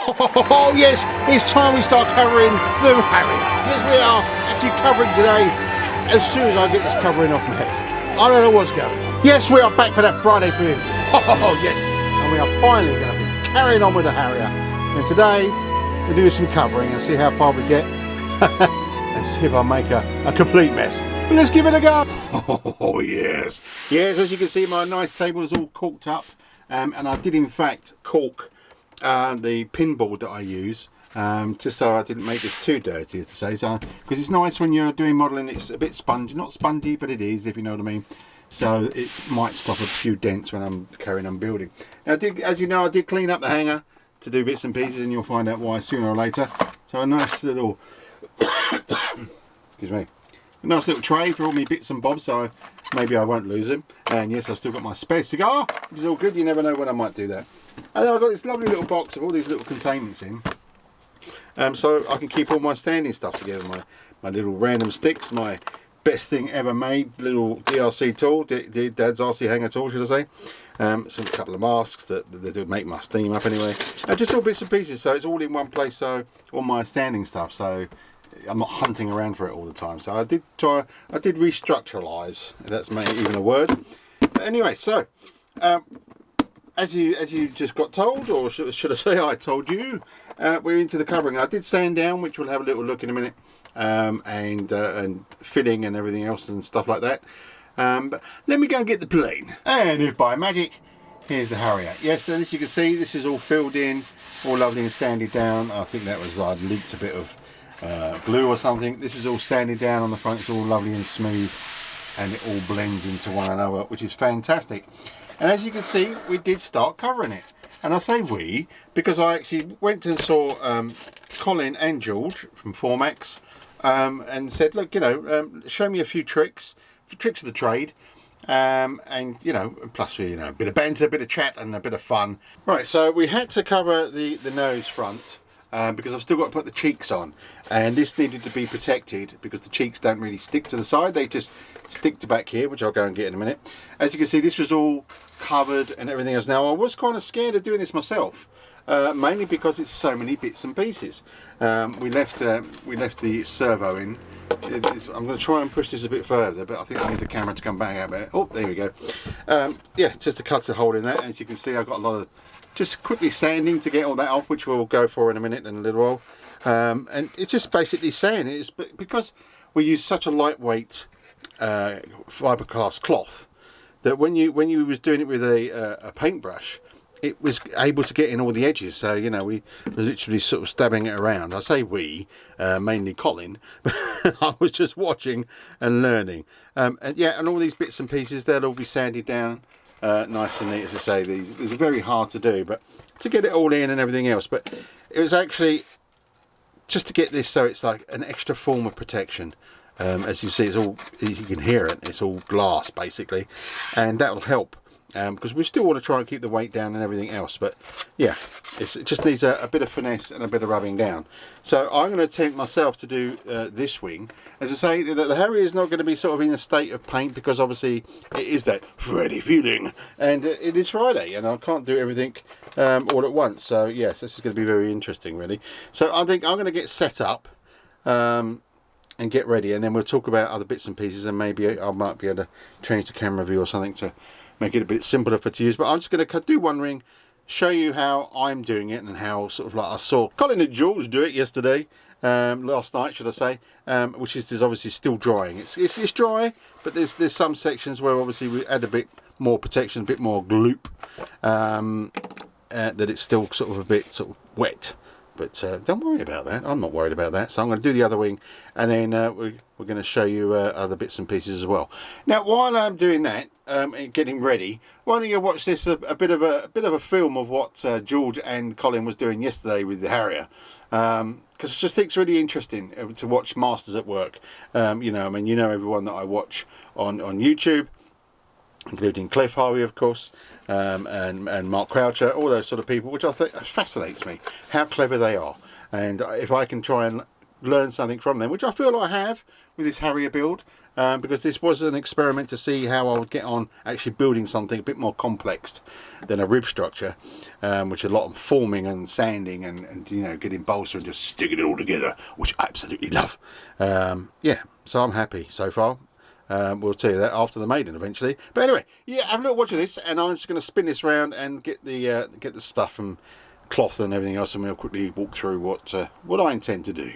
Oh yes, it's time we start covering the Harrier. Yes, we are actually covering today as soon as I get this covering off my head. I don't know what's going on. Yes, we are back for that Friday film. Oh yes, and we are finally going to be carrying on with the Harrier. And today we're doing some covering and see how far we get and see if I make a complete mess. But let's give it a go. Oh yes. Yes, as you can see, my nice table is all corked up. And I did in fact cork the pinboard that I use, just so I didn't make this too dirty, as to say. So, because it's nice when you're doing modelling, it's a bit spongy, not spongy, but it is, if you know what I mean. So it might stop a few dents when I'm carrying on building. Now, as you know, I did clean up the hanger to do bits and pieces, and you'll find out why sooner or later. So a nice little, excuse me, a nice little tray for all my bits and bobs, so maybe I won't lose them. And yes, I've still got my spare cigar, which is all good. You never know when I might do that. And I've got this lovely little box of all these little containments in, so I can keep all my standing stuff together. My little random sticks, my best thing ever made little DRC tool, Dad's RC hanger tool, should I say. Some couple of masks that do make my steam up anyway. Just all bits and pieces, so it's all in one place. So all my standing stuff, so I'm not hunting around for it all the time. So I did restructuralize, if that's maybe even a word. But anyway, so as you just got told, or should I say I told you, we're into the covering. I did sand down, which we'll have a little look in a minute, and filling and everything else and stuff like that. But let me go and get the plane. And if by magic, here's the Harrier. Yes, and as you can see, this is all filled in, all lovely and sanded down. I think that was, I'd leaked a bit of glue or something. This is all sanded down on the front. It's all lovely and smooth, and it all blends into one another, which is fantastic. And as you can see, we did start covering it. And I say we because I actually went and saw Colin and George from Formax, and said, look, you know, show me a few tricks of the trade, and you know, plus a bit of banter, a bit of chat, and a bit of fun. Right, so we had to cover the nose front. Because I've still got to put the cheeks on, and this needed to be protected because the cheeks don't really stick to the side, they just stick to back here, which I'll go and get in a minute. As you can see, this was all covered and everything else. Now I was kind of scared of doing this myself, mainly because it's so many bits and pieces. We left the servo in. I'm going to try and push this a bit further, but I think I need the camera to come back out a bit. Oh, there we go. Yeah, just to cut a hole in that. As you can see, I've got a lot of just quickly sanding to get all that off, which we'll go for in a minute and a little while. And it's just basically sand. It's because we use such a lightweight fiberglass cloth that when you was doing it with a paintbrush, it was able to get in all the edges. So you know, we were literally sort of stabbing it around. I say we, mainly Colin. I was just watching and learning. And yeah, and all these bits and pieces, they'll all be sanded down. Nice and neat, as I say. These are very hard to do, but to get it all in and everything else. But it was actually just to get this so it's like an extra form of protection. As you see, it's all, you can hear it, it's all glass basically, and that will help because we still want to try and keep the weight down and everything else. But yeah, it just needs a bit of finesse and a bit of rubbing down. So I'm going to attempt myself to do this wing. As I say, the Harrier is not going to be sort of in a state of paint because obviously it is that Friday feeling, and it is Friday, and I can't do everything all at once. So yes, this is going to be very interesting, really. So I think I'm going to get set up and get ready, and then we'll talk about other bits and pieces, and maybe I might be able to change the camera view or something to make it a bit simpler for to use. But I'm just going to do one ring, show you how I'm doing it, and how sort of like I saw Colin and George do it yesterday, last night should I say, which is obviously still drying. It's dry, but there's some sections where obviously we add a bit more protection, a bit more gloop, that it's still sort of a bit sort of wet. But don't worry about that. I'm not worried about that. So I'm going to do the other wing, and then we're going to show you other bits and pieces as well. Now, while I'm doing that and getting ready, why don't you watch this a bit of a film of what George and Colin was doing yesterday with the Harrier, because I just think it's really interesting to watch masters at work. You know, I mean, you know everyone that I watch on YouTube, including Cliff Harvey, of course. And Mark Croucher, all those sort of people, which I think fascinates me, how clever they are. And if I can try and learn something from them, which I feel I have with this Harrier build, because this was an experiment to see how I would get on actually building something a bit more complex than a rib structure, which a lot of forming and sanding and you know, getting balsa and just sticking it all together, which I absolutely love. Yeah, so I'm happy so far. We'll tell you that after the maiden eventually. But anyway, yeah, have a little watch of this, and I'm just going to spin this round and get the stuff and cloth and everything else, and we'll quickly walk through what I intend to do.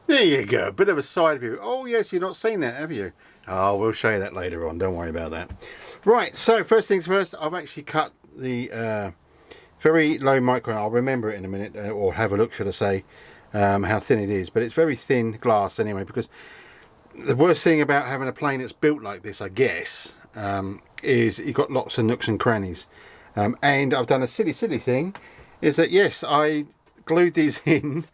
There you go, bit of a side view. Oh yes, you've not seen that, have you? Oh, we'll show you that later on, don't worry about that. Right, so first things first, I've actually cut the very low micron. I'll remember it in a minute, or have a look, should I say, how thin it is. But it's very thin glass anyway, because the worst thing about having a plane that's built like this, I guess, is you've got lots of nooks and crannies. And I've done a silly thing, is that yes, I glued these in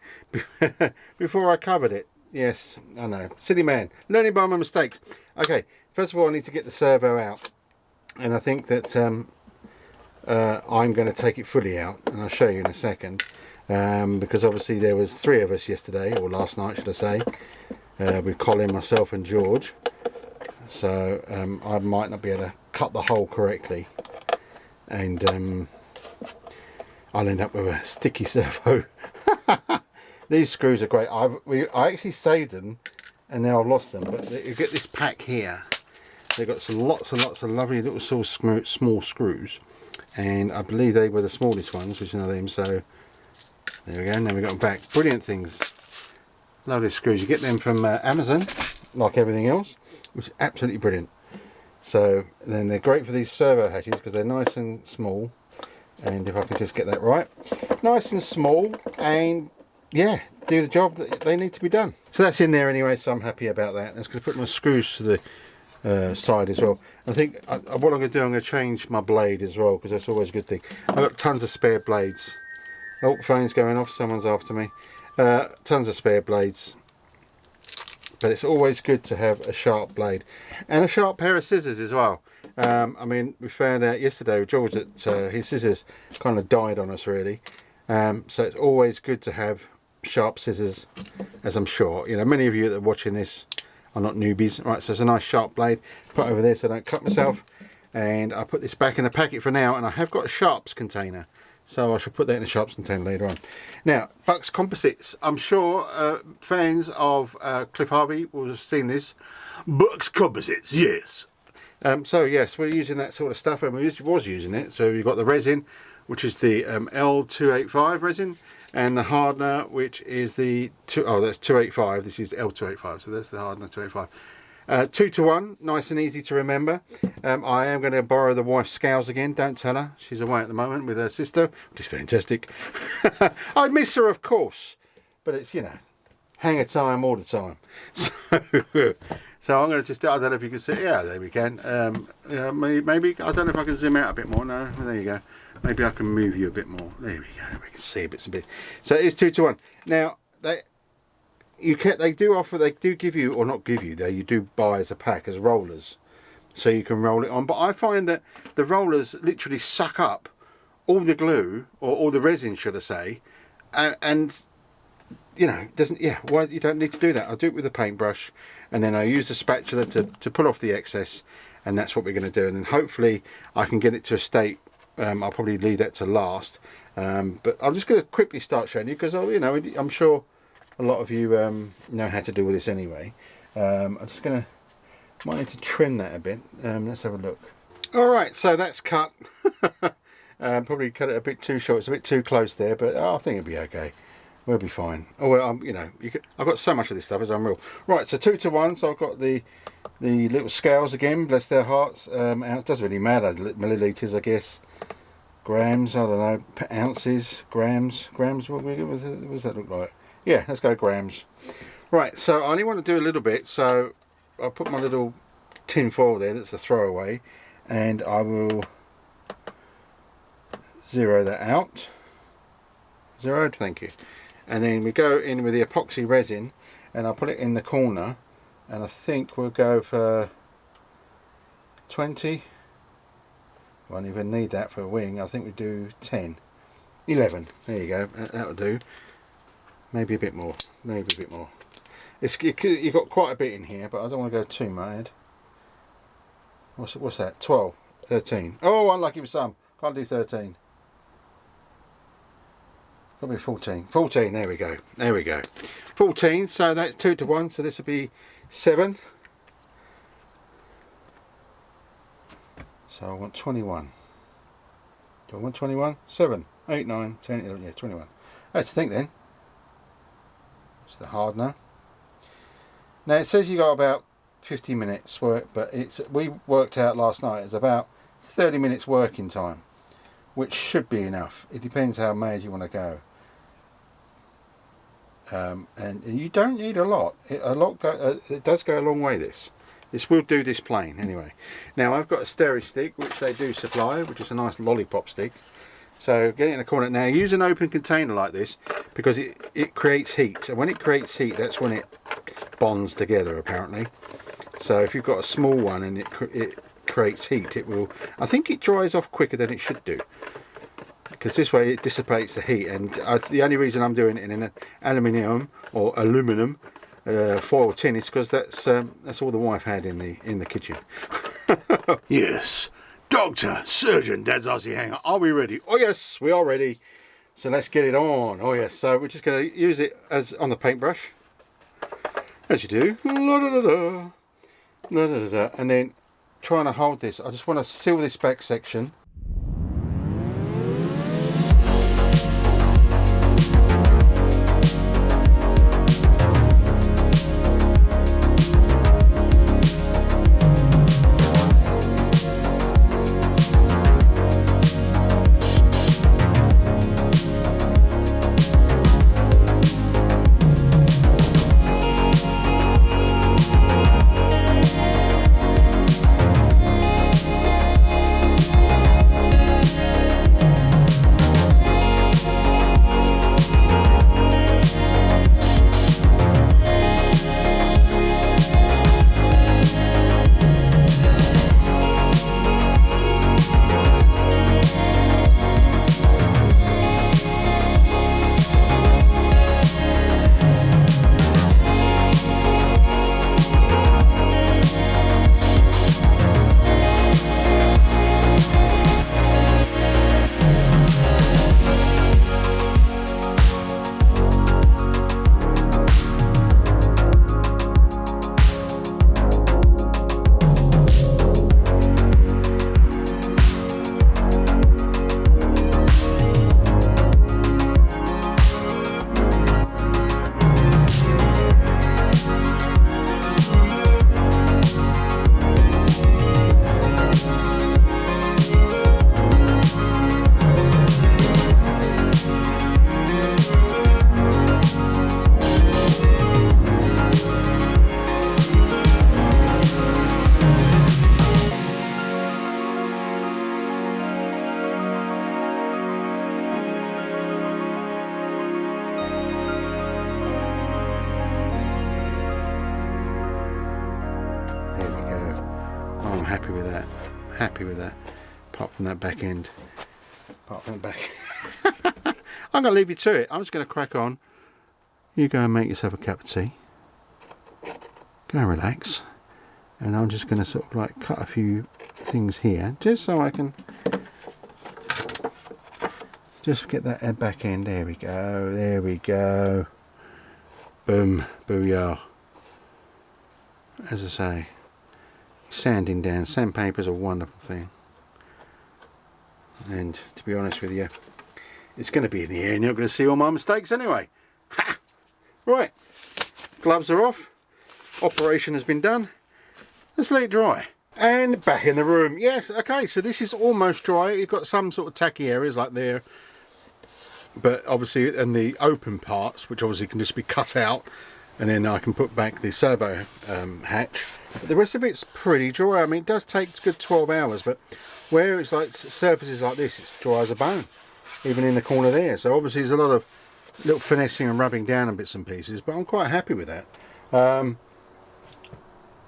before I covered it. Yes, I know, silly man, learning by my mistakes. Okay, first of all I need to get the servo out, and I think that I'm going to take it fully out, and I'll show you in a second, because obviously there was 3 of us yesterday, or last night should I say, with Colin, myself and George, so I might not be able to cut the hole correctly, and I'll end up with a sticky servo. These screws are great. I actually saved them, and now I've lost them. But you get this pack here. They've got some lots and lots of lovely little small screws, and I believe they were the smallest ones, which are them. So there we go. Now we've got them back. Brilliant things. Lovely screws. You get them from Amazon, like everything else. which is absolutely brilliant. So then they're great for these servo hatches because they're nice and small, and if I can just get that right, nice and small, and yeah, do the job that they need to be done. So that's in there anyway, so I'm happy about that. I'm just going to put my screws to the side as well. I think what I'm going to do, I'm going to change my blade as well, because that's always a good thing. I've got tons of spare blades. Oh, phone's going off, someone's after me. Tons of spare blades, but it's always good to have a sharp blade and a sharp pair of scissors as well. I mean, we found out yesterday with George that his scissors kind of died on us really, so it's always good to have sharp scissors, as I'm sure you know many of you that are watching this are not newbies. Right, so it's a nice sharp blade, put over there so I don't cut myself, and I put this back in the packet for now, and I have got a sharps container, so I shall put that in a sharps container later on. Now, Bucks Composites. I'm sure fans of Cliff Harvey will have seen this. Bucks Composites, yes. So yes, we're using that sort of stuff, and we was using it. So you've got the resin, which is the L285 resin, and the hardener, which is the that's 285. This is L285, so that's the hardener 285. 2-to-1, nice and easy to remember. I am going to borrow the wife's scales again. Don't tell her, she's away at the moment with her sister, which is fantastic. I miss her, of course, but it's, you know, hanger time all the time. So I'm going to just, I don't know if you can see, yeah, there we can. Yeah, maybe, I don't know if I can zoom out a bit more. No, there you go. Maybe I can move you a bit more. There we go, we can see bits and bits. So it is 2-to-1. Now, they do give you, or not give you, you do buy as a pack as rollers, so you can roll it on. But I find that the rollers literally suck up all the glue, or all the resin, should I say, and you know, why you don't need to do that. I do it with a paintbrush, and then I use the spatula to pull off the excess, and that's what we're going to do. And then hopefully I can get it to a state. I'll probably leave that to last, but I'm just going to quickly start showing you, because you know, I'm sure a lot of you know how to do with this anyway. I'm just going to, might need to trim that a bit. Let's have a look. Alright, so that's cut. Probably cut it a bit too short, it's a bit too close there, but I think it'll be okay. We'll be fine. Oh well, you know, I've got so much of this stuff, it's unreal. Right, so 2-to-1, so I've got the little scales again, bless their hearts. It doesn't really matter, millilitres I guess. Grams, I don't know, ounces, grams, what does that look like? Yeah, let's go grams. Right, so I only want to do a little bit, so I'll put my little tin foil there, that's the throwaway, and I will zero that out. Zeroed, thank you. And then we go in with the epoxy resin, and I'll put it in the corner, and I think we'll go for 20. Won't even need that for a wing. I think we do 10. 11, there you go, that'll do. Maybe a bit more, maybe a bit more. You've got quite a bit in here, but I don't want to go too mad. What's that? 12, 13. Oh, unlucky with some. Can't do 13. Got to be 14. 14, there we go. There we go. 14, so that's 2-to-1, so this will be 7. So I want 21. Do I want 21? 7, 8, 9, 10, 11, yeah, 21. Let's think then. It's the hardener. Now it says you got about 50 minutes work, but we worked out last night it's about 30 minutes working time, which should be enough. It depends how mad you want to go. And you don't need a lot. It does go a long way. This will do this plane anyway. Now I've got a steri stick which they do supply, which is a nice lollipop stick. So get it in the corner. Now use an open container like this because it creates heat. And when it creates heat, that's when it bonds together apparently. So if you've got a small one and it creates heat, it will, I think it dries off quicker than it should do. Because this way it dissipates the heat. And the only reason I'm doing it in an aluminium or aluminum foil tin is because that's all the wife had in the kitchen. Yes. Doctor, surgeon, Dad's RC hanger, are we ready? Oh yes, we are ready. So let's get it on. Oh yes, so we're just going to use it as on the paintbrush, as you do. And then trying to hold this. I just want to seal this back section. happy with that. Happy with that. Apart from that back end. Apart from the back. I'm going to leave you to it. I'm just going to crack on. You go and make yourself a cup of tea. Go and relax. And I'm just going to sort of like cut a few things here, just so I can just get that back end. There we go. There we go. Boom. Booyah. As I say, sanding down. Sandpaper's a wonderful thing. And to be honest with you, it's going to be in the air and you're not going to see all my mistakes anyway. Ha! Right, gloves are off. Operation has been done. Let's let it dry. And back in the room. Yes, okay, so this is almost dry. You've got some sort of tacky areas like there. But obviously, and the open parts, which obviously can just be cut out. And then I can put back the servo hatch. But the rest of it's pretty dry. I mean, it does take a good 12 hours, but where it's like surfaces like this, it's dry as a bone. Even in the corner there. So obviously there's a lot of little finessing and rubbing down on bits and pieces, but I'm quite happy with that.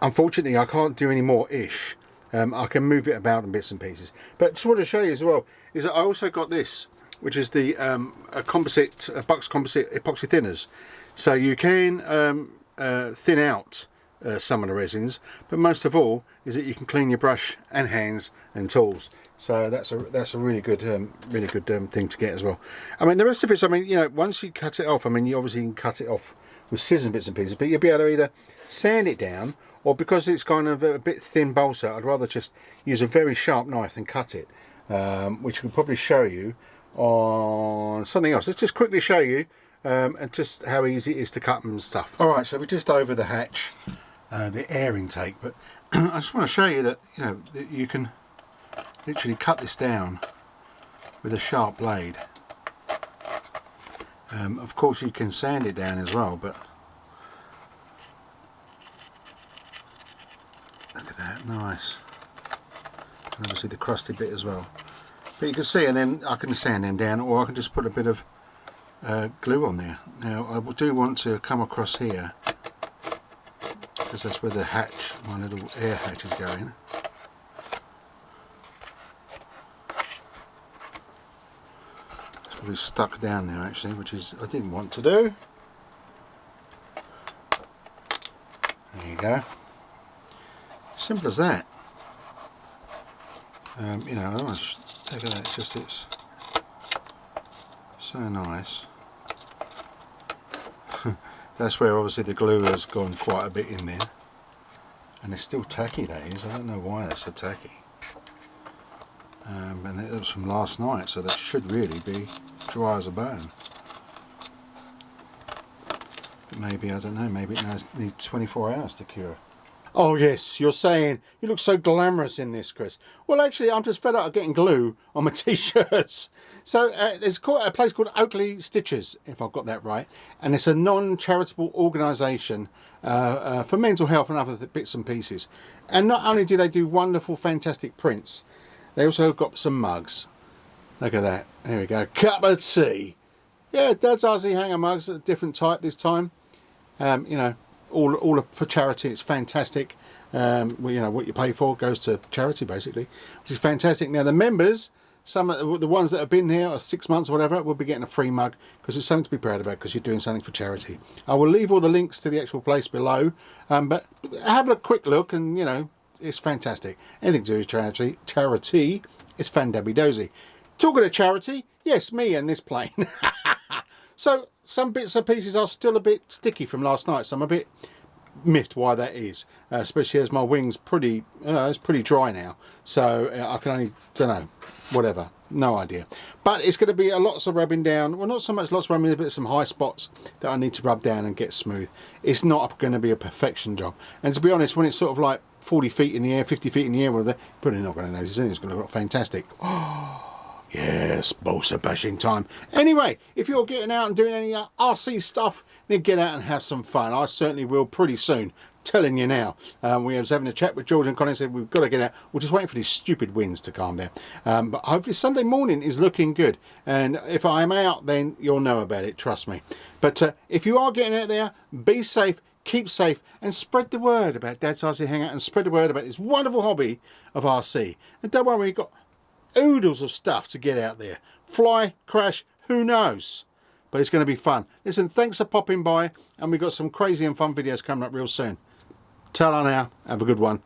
Unfortunately, I can't do any more ish. I can move it about in bits and pieces. But just want to show you as well, is that I also got this, which is the Bucks composite epoxy thinners. So you can thin out some of the resins, but most of all is that you can clean your brush and hands and tools. So that's a really good thing to get as well. I mean, the rest of it, I mean, you know, once you cut it off, I mean, you obviously can cut it off with scissors and bits and pieces, but you'll be able to either sand it down, or because it's kind of a bit thin balsa, I'd rather just use a very sharp knife and cut it, which I can probably show you on something else. Let's just quickly show you and just how easy it is to cut and stuff. All right, so we're just over the hatch, the air intake, but I just want to show you that, you know, that you can literally cut this down with a sharp blade. Of course you can sand it down as well, but look at that, nice. And obviously the crusty bit as well. But you can see, and then I can sand them down, or I can just put a bit of glue on there. Now I do want to come across here, because that's where the hatch, my little air hatch is going. It's probably stuck down there actually, which is I didn't want to do. There you go. Simple as that. You know, look at that. It's just so nice. That's where obviously the glue has gone quite a bit in there, and it's still tacky. That is. I don't know why that's so tacky. And that was from last night, so that should really be dry as a bone. But maybe, I don't know, maybe it needs 24 hours to cure. Oh yes, you're saying, you look so glamorous in this, Chris. Well actually, I'm just fed up of getting glue on my t-shirts. So there's a place called OAKLEY STItCHERS, if I've got that right. And it's a non-charitable organisation for mental health and other bits and pieces. And not only do they do wonderful, fantastic prints, they also got some mugs. Look at that. There we go. Cup of tea. Yeah, Dad's RC hanger mugs, a different type this time. You know, all for charity. It's fantastic. Well, you know, what you pay for goes to charity basically, which is fantastic. Now the members, some of the ones that have been here 6 months or whatever, will be getting a free mug, because it's something to be proud about, because you're doing something for charity. I will leave all the links to the actual place below, but have a quick look, and you know, it's fantastic. Anything to do with charity is fan-dabby-dozy. Talking of charity, yes, me and this plane. So some bits and pieces are still a bit sticky from last night, so I'm a bit miffed why that is, especially as my wing's pretty it's pretty dry now, so I can only, don't know, whatever, no idea. But it's going to be lots of rubbing down, well, not so much lots of rubbing, but some high spots that I need to rub down and get smooth. It's not going to be a perfection job, and to be honest, when it's sort of like 40 feet in the air, 50 feet in the air, well, they're probably not going to notice it. It's going to look fantastic. Yes, balsa bashing time. Anyway, if you're getting out and doing any RC stuff, then get out and have some fun. I certainly will pretty soon. Telling you now. We was having a chat with George and Connie, said we've got to get out. We're just waiting for these stupid winds to calm down. But hopefully Sunday morning is looking good. And if I'm out, then you'll know about it, trust me. But if you are getting out there, be safe, keep safe, and spread the word about Dad's RC Hangout, and spread the word about this wonderful hobby of RC. And don't worry, we've got oodles of stuff to get out there. Fly, crash, who knows? But it's going to be fun. Listen, thanks for popping by, and we've got some crazy and fun videos coming up real soon. Ta-ra now. Have a good one.